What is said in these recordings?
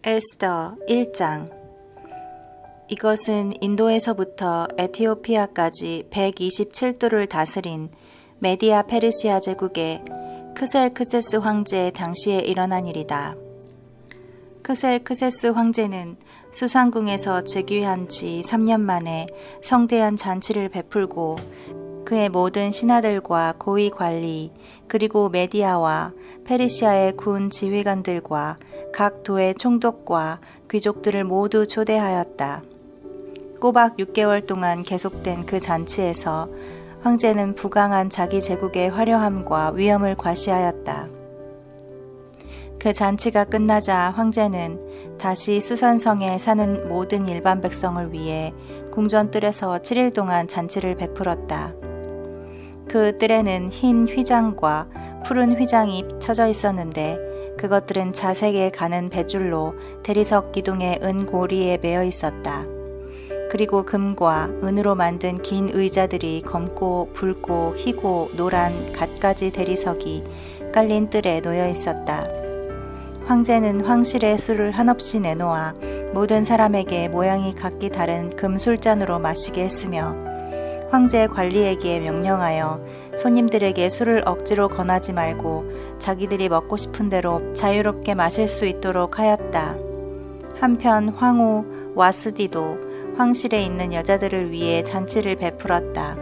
에스더 1장. 이것은 인도에서부터 에티오피아까지 127도를 다스린 메디아 페르시아 제국의 크셀크세스 황제의 당시에 일어난 일이다. 크셀크세스 황제는 수상궁에서 즉위한 지 3년 만에 성대한 잔치를 베풀고 그의 모든 신하들과 고위 관리 그리고 메디아와 페르시아의 군 지휘관들과 각 도의 총독과 귀족들을 모두 초대하였다. 꼬박 6개월 동안 계속된 그 잔치에서 황제는 부강한 자기 제국의 화려함과 위엄을 과시하였다. 그 잔치가 끝나자 황제는 다시 수산성에 사는 모든 일반 백성을 위해 궁전 뜰에서 7일 동안 잔치를 베풀었다. 그 뜰에는 흰 휘장과 푸른 휘장이 쳐져 있었는데 그것들은 자색에 가는 뱃줄로 대리석 기둥의 은고리에 매어 있었다. 그리고 금과 은으로 만든 긴 의자들이 검고 붉고 희고 노란 갖가지 대리석이 깔린 뜰에 놓여 있었다. 황제는 황실의 술을 한없이 내놓아 모든 사람에게 모양이 각기 다른 금술잔으로 마시게 했으며 황제 관리에게 명령하여 손님들에게 술을 억지로 권하지 말고 자기들이 먹고 싶은 대로 자유롭게 마실 수 있도록 하였다. 한편 황후 와스디도 황실에 있는 여자들을 위해 잔치를 베풀었다.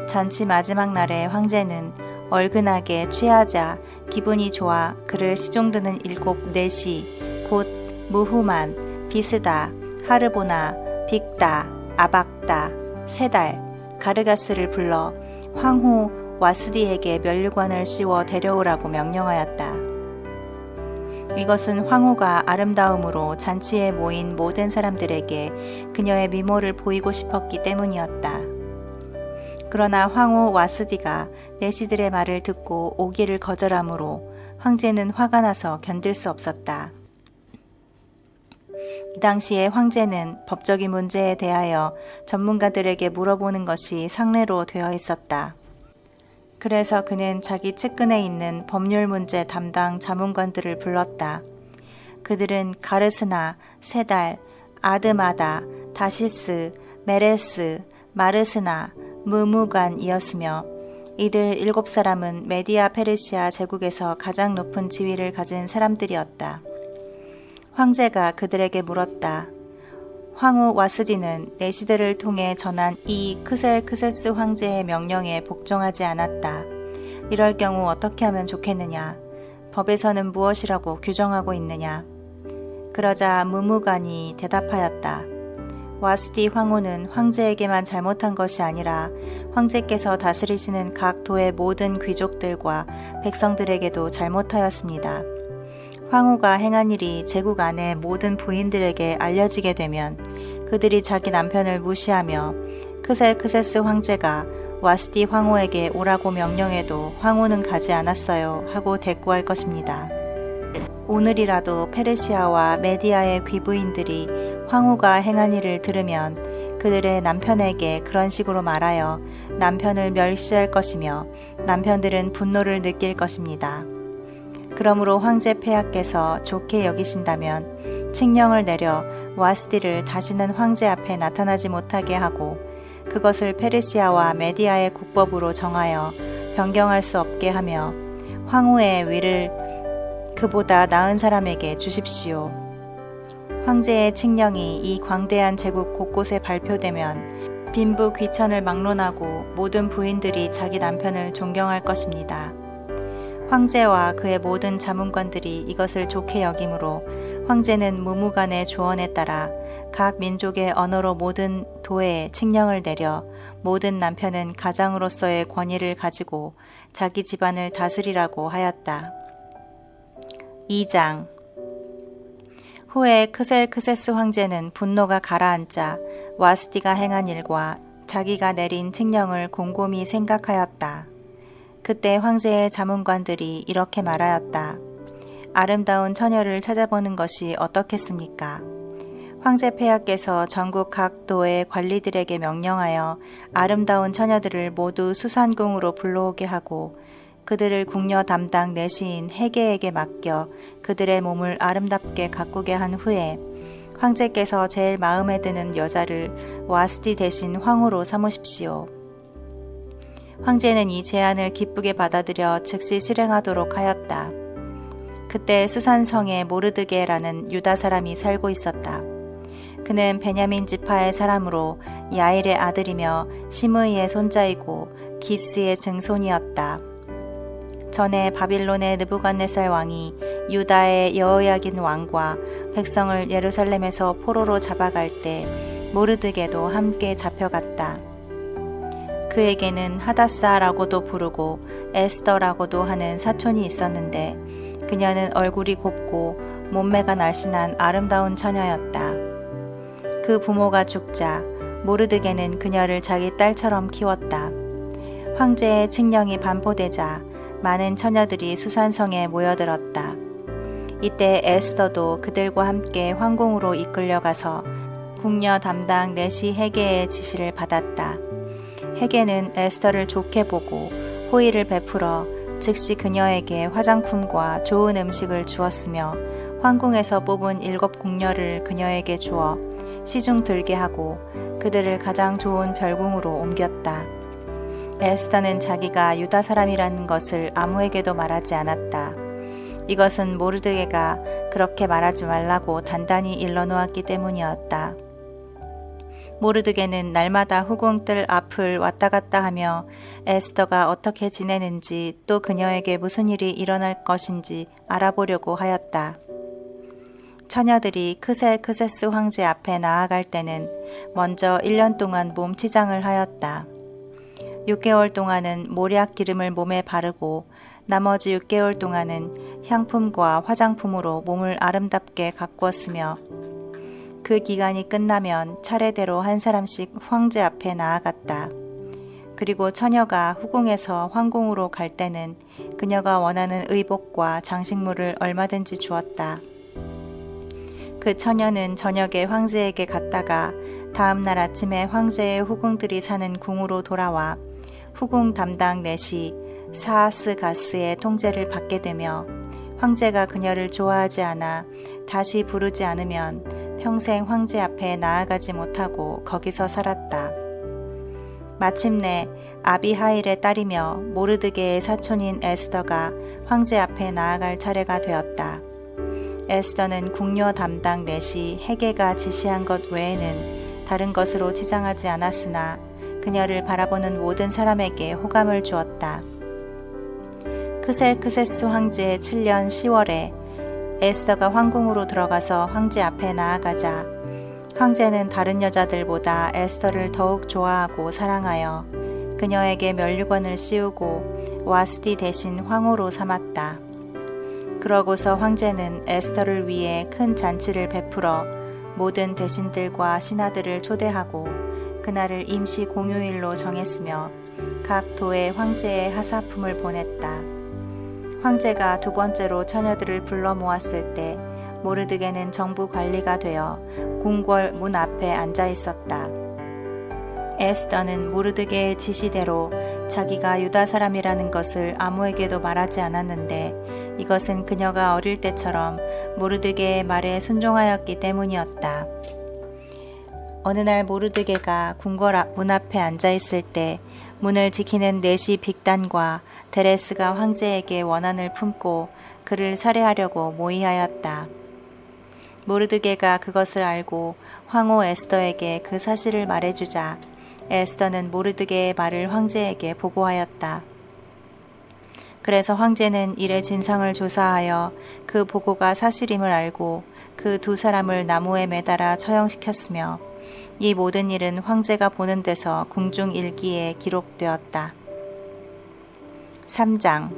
잔치 마지막 날에 황제는 얼근하게 취하자 기분이 좋아 그를 시종드는 7내시 곧 무후만, 비스다, 하르보나, 빅다, 아박다, 세달, 가르가스를 불러 황후 와스디에게 면류관을 씌워 데려오라고 명령하였다. 이것은 황후가 아름다움으로 잔치에 모인 모든 사람들에게 그녀의 미모를 보이고 싶었기 때문이었다. 그러나 황후 와스디가 내시들의 말을 듣고 오기를 거절하므로 황제는 화가 나서 견딜 수 없었다. 이 당시에 황제는 법적인 문제에 대하여 전문가들에게 물어보는 것이 상례로 되어 있었다. 그래서 그는 자기 측근에 있는 법률 문제 담당 자문관들을 불렀다. 그들은 가르스나, 세달, 아드마다, 다시스, 메레스, 마르스나, 무무간이었으며 이들 7사람은 메디아 페르시아 제국에서 가장 높은 지위를 가진 사람들이었다. 황제가 그들에게 물었다. 황후 와스디는 내시들을 통해 전한 이 크셀크세스 황제의 명령에 복종하지 않았다. 이럴 경우 어떻게 하면 좋겠느냐? 법에서는 무엇이라고 규정하고 있느냐? 그러자 무무간이 대답하였다. 와스디 황후는 황제에게만 잘못한 것이 아니라 황제께서 다스리시는 각 도의 모든 귀족들과 백성들에게도 잘못하였습니다. 황후가 행한 일이 제국 안의 모든 부인들에게 알려지게 되면 그들이 자기 남편을 무시하며 크셀크세스 황제가 와스디 황후에게 오라고 명령해도 황후는 가지 않았어요 하고 대꾸할 것입니다. 오늘이라도 페르시아와 메디아의 귀부인들이 황후가 행한 일을 들으면 그들의 남편에게 그런 식으로 말하여 남편을 멸시할 것이며 남편들은 분노를 느낄 것입니다. 그러므로 황제 폐하께서 좋게 여기신다면 칙령을 내려 와스디를 다시는 황제 앞에 나타나지 못하게 하고 그것을 페르시아와 메디아의 국법으로 정하여 변경할 수 없게 하며 황후의 위를 그보다 나은 사람에게 주십시오. 황제의 칙령이 이 광대한 제국 곳곳에 발표되면 빈부 귀천을 막론하고 모든 부인들이 자기 남편을 존경할 것입니다. 황제와 그의 모든 자문관들이 이것을 좋게 여기므로 황제는 무무간의 조언에 따라 각 민족의 언어로 모든 도에 칙령을 내려 모든 남편은 가장으로서의 권위를 가지고 자기 집안을 다스리라고 하였다. 2장. 후에 크셀크세스 황제는 분노가 가라앉자 와스디가 행한 일과 자기가 내린 칙령을 곰곰이 생각하였다. 그때 황제의 자문관들이 이렇게 말하였다. 아름다운 처녀를 찾아보는 것이 어떻겠습니까? 황제 폐하께서 전국 각 도의 관리들에게 명령하여 아름다운 처녀들을 모두 수산궁으로 불러오게 하고 그들을 궁녀 담당 내시인 헤게에게 맡겨 그들의 몸을 아름답게 가꾸게 한 후에 황제께서 제일 마음에 드는 여자를 와스티 대신 황후로 삼으십시오. 황제는 이 제안을 기쁘게 받아들여 즉시 실행하도록 하였다. 그때 수산성에 모르드게라는 유다 사람이 살고 있었다. 그는 베냐민 지파의 사람으로 야일의 아들이며 시므이의 손자이고 기스의 증손이었다. 전에 바빌론의 느부갓네살 왕이 유다의 여호야긴 왕과 백성을 예루살렘에서 포로로 잡아갈 때 모르드게도 함께 잡혀갔다. 그에게는 하다사라고도 부르고 에스더라고도 하는 사촌이 있었는데 그녀는 얼굴이 곱고 몸매가 날씬한 아름다운 처녀였다. 그 부모가 죽자 모르드게는 그녀를 자기 딸처럼 키웠다. 황제의 칙령이 반포되자 많은 처녀들이 수산성에 모여들었다. 이때 에스더도 그들과 함께 황궁으로 이끌려가서 궁녀 담당 내시 헤게의 지시를 받았다. 헤게는 에스더를 좋게 보고 호의를 베풀어 즉시 그녀에게 화장품과 좋은 음식을 주었으며 황궁에서 뽑은 7 궁녀를 그녀에게 주어 시중 들게 하고 그들을 가장 좋은 별궁으로 옮겼다. 에스더는 자기가 유다 사람이라는 것을 아무에게도 말하지 않았다. 이것은 모르드게가 그렇게 말하지 말라고 단단히 일러놓았기 때문이었다. 모르드게는 날마다 후궁뜰 앞을 왔다 갔다 하며 에스더가 어떻게 지내는지 또 그녀에게 무슨 일이 일어날 것인지 알아보려고 하였다. 처녀들이 크셀크세스 황제 앞에 나아갈 때는 먼저 1년 동안 몸치장을 하였다. 6개월 동안은 모략 기름을 몸에 바르고 나머지 6개월 동안은 향품과 화장품으로 몸을 아름답게 가꾸었으며 그 기간이 끝나면 차례대로 한 사람씩 황제 앞에 나아갔다. 그리고 처녀가 후궁에서 황궁으로 갈 때는 그녀가 원하는 의복과 장식물을 얼마든지 주었다. 그 처녀는 저녁에 황제에게 갔다가 다음 날 아침에 황제의 후궁들이 사는 궁으로 돌아와 후궁 담당 넷이 사하스 가스의 통제를 받게 되며 황제가 그녀를 좋아하지 않아 다시 부르지 않으면 평생 황제 앞에 나아가지 못하고 거기서 살았다. 마침내 아비하일의 딸이며 모르드게의 사촌인 에스더가 황제 앞에 나아갈 차례가 되었다. 에스더는 궁녀 담당 넷이 헤게가 지시한 것 외에는 다른 것으로 치장하지 않았으나 그녀를 바라보는 모든 사람에게 호감을 주었다. 크셀크세스 황제의 7년 10월에 에스더가 황궁으로 들어가서 황제 앞에 나아가자 황제는 다른 여자들보다 에스더를 더욱 좋아하고 사랑하여 그녀에게 면류관을 씌우고 와스티 대신 황후로 삼았다. 그러고서 황제는 에스더를 위해 큰 잔치를 베풀어 모든 대신들과 신하들을 초대하고 그날을 임시 공휴일로 정했으며 각 도에 황제의 하사품을 보냈다. 황제가 2번째로 처녀들을 불러 모았을 때 모르드게는 정부 관리가 되어 궁궐 문 앞에 앉아 있었다. 에스더는 모르드게의 지시대로 자기가 유다 사람이라는 것을 아무에게도 말하지 않았는데 이것은 그녀가 어릴 때처럼 모르드게의 말에 순종하였기 때문이었다. 어느 날 모르드게가 궁궐 문 앞에 앉아 있을 때 문을 지키는 넷이 빅단과 데레스가 황제에게 원한을 품고 그를 살해하려고 모의하였다. 모르드게가 그것을 알고 황후 에스더에게 그 사실을 말해주자 에스더는 모르드게의 말을 황제에게 보고하였다. 그래서 황제는 일의 진상을 조사하여 그 보고가 사실임을 알고 그 2 사람을 나무에 매달아 처형시켰으며 이 모든 일은 황제가 보는 데서 궁중 일기에 기록되었다. 3장.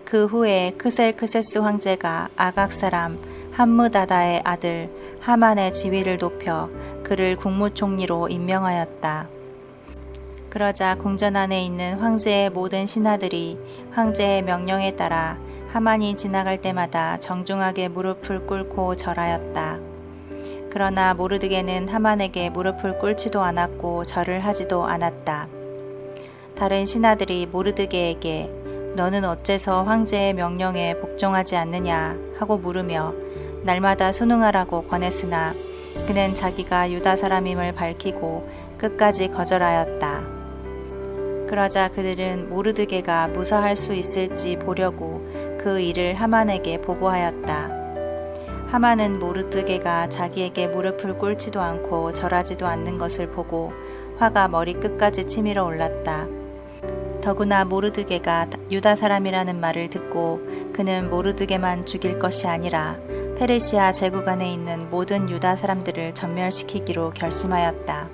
그 후에 크셀크세스 황제가 아각 사람 함므다다의 아들 하만의 지위를 높여 그를 국무총리로 임명하였다. 그러자 궁전 안에 있는 황제의 모든 신하들이 황제의 명령에 따라 하만이 지나갈 때마다 정중하게 무릎을 꿇고 절하였다. 그러나 모르드게는 하만에게 무릎을 꿇지도 않았고 절을 하지도 않았다. 다른 신하들이 모르드게에게 너는 어째서 황제의 명령에 복종하지 않느냐 하고 물으며 날마다 순응하라고 권했으나 그는 자기가 유다 사람임을 밝히고 끝까지 거절하였다. 그러자 그들은 모르드게가 무사할 수 있을지 보려고 그 일을 하만에게 보고하였다. 하만은 모르드게가 자기에게 무릎을 꿇지도 않고 절하지도 않는 것을 보고 화가 머리끝까지 치밀어 올랐다. 더구나 모르드게가 유다 사람이라는 말을 듣고 그는 모르드게만 죽일 것이 아니라 페르시아 제국 안에 있는 모든 유다 사람들을 전멸시키기로 결심하였다.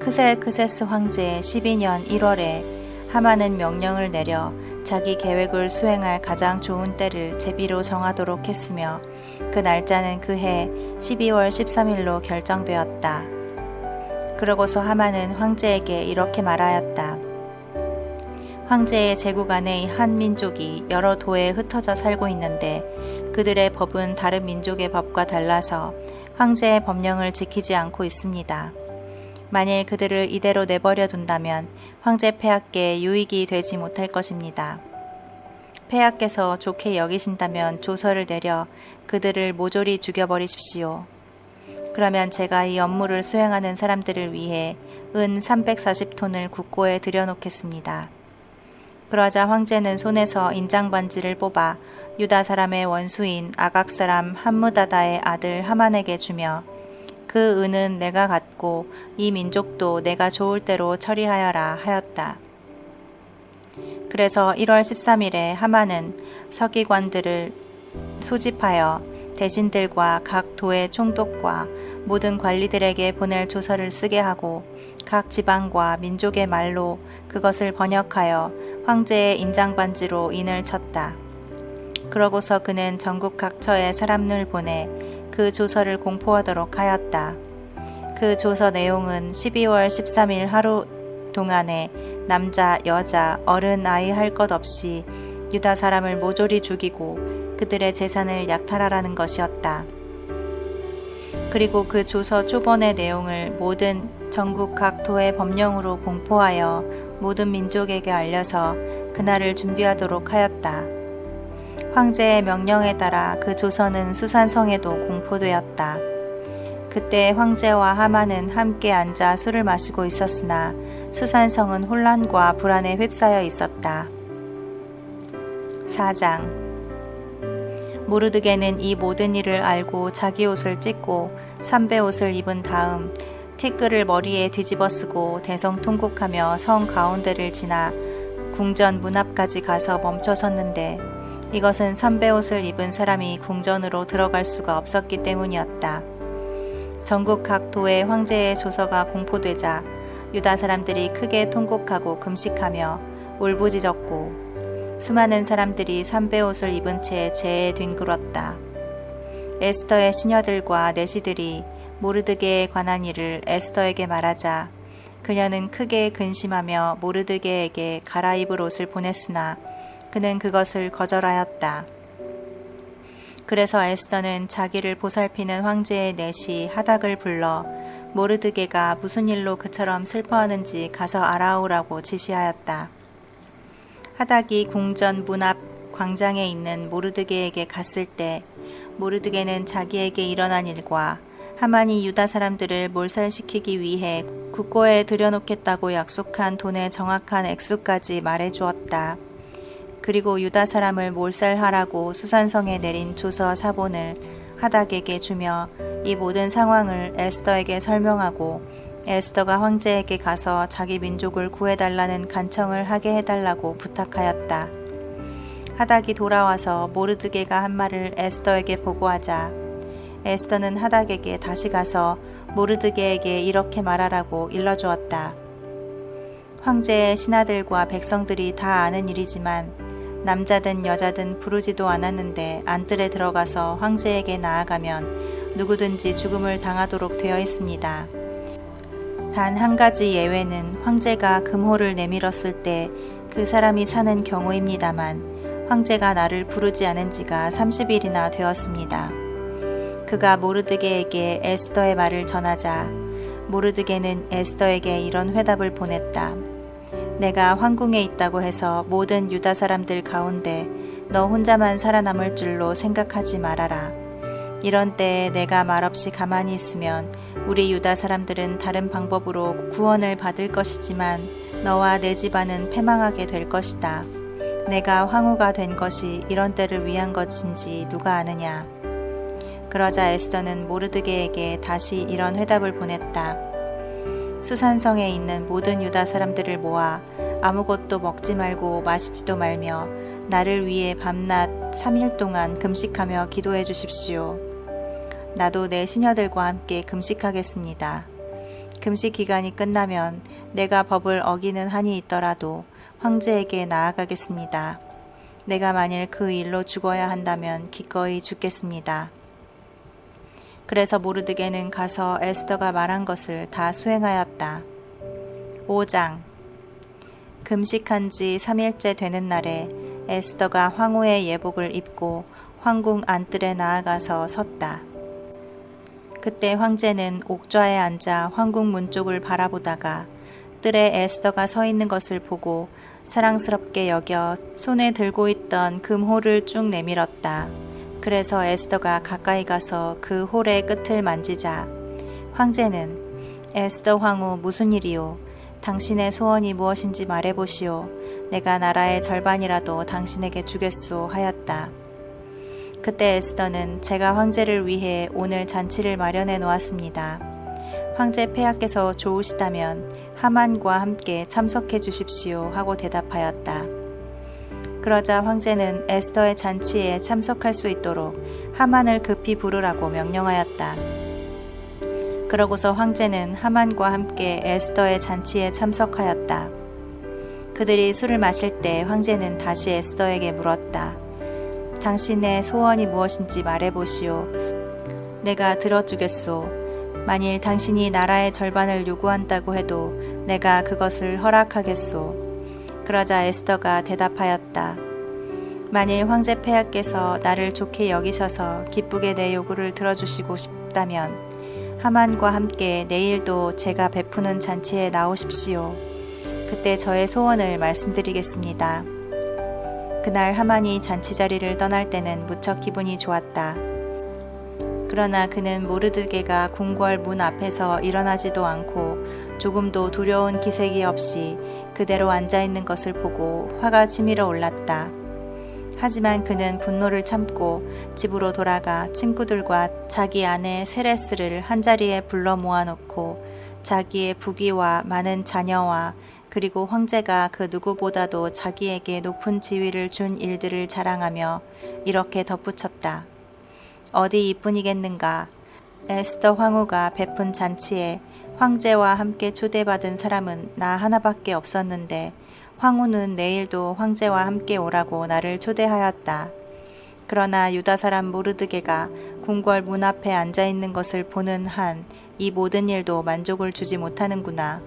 크셀크세스 황제의 12년 1월에 하만은 명령을 내려 자기 계획을 수행할 가장 좋은 때를 제비로 정하도록 했으며 그 날짜는 그해 12월 13일로 결정되었다. 그러고서 하만은 황제에게 이렇게 말하였다. 황제의 제국 안의 한 민족이 여러 도에 흩어져 살고 있는데 그들의 법은 다른 민족의 법과 달라서 황제의 법령을 지키지 않고 있습니다. 만일 그들을 이대로 내버려 둔다면 황제 폐하께 유익이 되지 못할 것입니다. 폐하께서 좋게 여기신다면 조서를 내려 그들을 모조리 죽여버리십시오. 그러면 제가 이 업무를 수행하는 사람들을 위해 은 340톤을 국고에 들여놓겠습니다. 그러자 황제는 손에서 인장반지를 뽑아 유다 사람의 원수인 아각 사람 함무다다의 아들 하만에게 주며 그 은은 내가 갖고 이 민족도 내가 좋을 대로 처리하여라 하였다. 그래서 1월 13일에 하만은 서기관들을 소집하여 대신들과 각 도의 총독과 모든 관리들에게 보낼 조서를 쓰게 하고 각 지방과 민족의 말로 그것을 번역하여 황제의 인장반지로 인을 쳤다. 그러고서 그는 전국 각처에 사람을 보내 그 조서를 공포하도록 하였다. 그 조서 내용은 12월 13일 하루 동안에 남자, 여자, 어른, 아이 할 것 없이 유다 사람을 모조리 죽이고 그들의 재산을 약탈하라는 것이었다. 그리고 그 조서 초본의 내용을 모든 전국 각 도의 법령으로 공포하여 모든 민족에게 알려서 그날을 준비하도록 하였다. 황제의 명령에 따라 그 조서는 수산성에도 공포되었다. 그때 황제와 하만은 함께 앉아 술을 마시고 있었으나 수산성은 혼란과 불안에 휩싸여 있었다. 4장 모르드게는 이 모든 일을 알고 자기 옷을 찢고 삼배 옷을 입은 다음 티끌을 머리에 뒤집어 쓰고 대성통곡하며 성 가운데를 지나 궁전 문 앞까지 가서 멈춰 섰는데 이것은 삼배 옷을 입은 사람이 궁전으로 들어갈 수가 없었기 때문이었다. 전국 각 도의 황제의 조서가 공포되자 유다 사람들이 크게 통곡하고 금식하며 울부짖었고 수많은 사람들이 삼배 옷을 입은 채 제에 뒹굴었다. 에스더의 시녀들과 내시들이 모르드게에 관한 일을 에스더에게 말하자 그녀는 크게 근심하며 모르드게에게 갈아입을 옷을 보냈으나 그는 그것을 거절하였다. 그래서 에스더는 자기를 보살피는 황제의 내시 하닥을 불러 모르드게가 무슨 일로 그처럼 슬퍼하는지 가서 알아오라고 지시하였다. 하닥이 궁전 문 앞 광장에 있는 모르드게에게 갔을 때 모르드게는 자기에게 일어난 일과 하만이 유다 사람들을 몰살시키기 위해 국고에 들여놓겠다고 약속한 돈의 정확한 액수까지 말해주었다. 그리고 유다 사람을 몰살하라고 수산성에 내린 조서 사본을 하닥에게 주며 이 모든 상황을 에스더에게 설명하고 에스더가 황제에게 가서 자기 민족을 구해달라는 간청을 하게 해달라고 부탁하였다. 하닥이 돌아와서 모르드게가 한 말을 에스더에게 보고하자 에스더는 하닥에게 다시 가서 모르드게에게 이렇게 말하라고 일러주었다. 황제의 신하들과 백성들이 다 아는 일이지만 남자든 여자든 부르지도 않았는데 안뜰에 들어가서 황제에게 나아가면 누구든지 죽음을 당하도록 되어 있습니다. 단 한 가지 예외는 황제가 금호를 내밀었을 때 그 사람이 사는 경우입니다만 황제가 나를 부르지 않은 지가 30일이나 되었습니다. 그가 모르드게에게 에스더의 말을 전하자 모르드게는 에스더에게 이런 회답을 보냈다. 내가 황궁에 있다고 해서 모든 유다 사람들 가운데 너 혼자만 살아남을 줄로 생각하지 말아라. 이런 때에 내가 말없이 가만히 있으면 우리 유다 사람들은 다른 방법으로 구원을 받을 것이지만 너와 내 집안은 패망하게 될 것이다. 내가 황후가 된 것이 이런 때를 위한 것인지 누가 아느냐. 그러자 에스더는 모르드게에게 다시 이런 회답을 보냈다. 수산성에 있는 모든 유다 사람들을 모아 아무것도 먹지 말고 마시지도 말며 나를 위해 밤낮 3일 동안 금식하며 기도해 주십시오. 나도 내 시녀들과 함께 금식하겠습니다. 금식 기간이 끝나면 내가 법을 어기는 한이 있더라도 황제에게 나아가겠습니다. 내가 만일 그 일로 죽어야 한다면 기꺼이 죽겠습니다. 그래서 모르드게는 가서 에스더가 말한 것을 다 수행하였다. 5장. 금식한 지 3일째 되는 날에 에스더가 황후의 예복을 입고 황궁 안뜰에 나아가서 섰다. 그때 황제는 옥좌에 앉아 황궁 문 쪽을 바라보다가 뜰에 에스더가 서 있는 것을 보고 사랑스럽게 여겨 손에 들고 있던 금홀을 쭉 내밀었다. 그래서 에스더가 가까이 가서 그 홀의 끝을 만지자 황제는 에스더 황후 무슨 일이오? 당신의 소원이 무엇인지 말해보시오. 내가 나라의 절반이라도 당신에게 주겠소 하였다. 그때 에스더는 제가 황제를 위해 오늘 잔치를 마련해 놓았습니다. 황제 폐하께서 좋으시다면 하만과 함께 참석해 주십시오 하고 대답하였다. 그러자 황제는 에스더의 잔치에 참석할 수 있도록 하만을 급히 부르라고 명령하였다. 그러고서 황제는 하만과 함께 에스더의 잔치에 참석하였다. 그들이 술을 마실 때 황제는 다시 에스더에게 물었다. 당신의 소원이 무엇인지 말해보시오. 내가 들어주겠소. 만일 당신이 나라의 절반을 요구한다고 해도 내가 그것을 허락하겠소. 그러자 에스더가 대답하였다. 만일 황제 폐하께서 나를 좋게 여기셔서 기쁘게 내 요구를 들어주시고 싶다면 하만과 함께 내일도 제가 베푸는 잔치에 나오십시오. 그때 저의 소원을 말씀드리겠습니다. 그날 하만이 잔치 자리를 떠날 때는 무척 기분이 좋았다. 그러나 그는 모르드게가 궁궐 문 앞에서 일어나지도 않고 조금도 두려운 기색이 없이 그대로 앉아있는 것을 보고 화가 치밀어 올랐다. 하지만 그는 분노를 참고 집으로 돌아가 친구들과 자기 아내 세레스를 한자리에 불러 모아놓고 자기의 부귀와 많은 자녀와 그리고 황제가 그 누구보다도 자기에게 높은 지위를 준 일들을 자랑하며 이렇게 덧붙였다. 어디 이뿐이겠는가. 에스더 황후가 베푼 잔치에 황제와 함께 초대받은 사람은 나 하나밖에 없었는데 황후는 내일도 황제와 함께 오라고 나를 초대하였다. 그러나 유다 사람 모르드게가 궁궐 문 앞에 앉아있는 것을 보는 한 이 모든 일도 만족을 주지 못하는구나.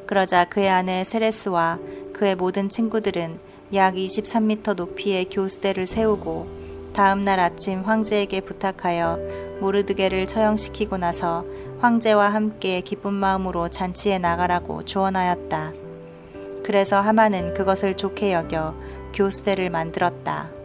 그러자 그의 아내 세레스와 그의 모든 친구들은 약 23m 높이의 교수대를 세우고 다음 날 아침 황제에게 부탁하여 모르드게를 처형시키고 나서 황제와 함께 기쁜 마음으로 잔치에 나가라고 조언하였다. 그래서 하만은 그것을 좋게 여겨 교수대를 만들었다.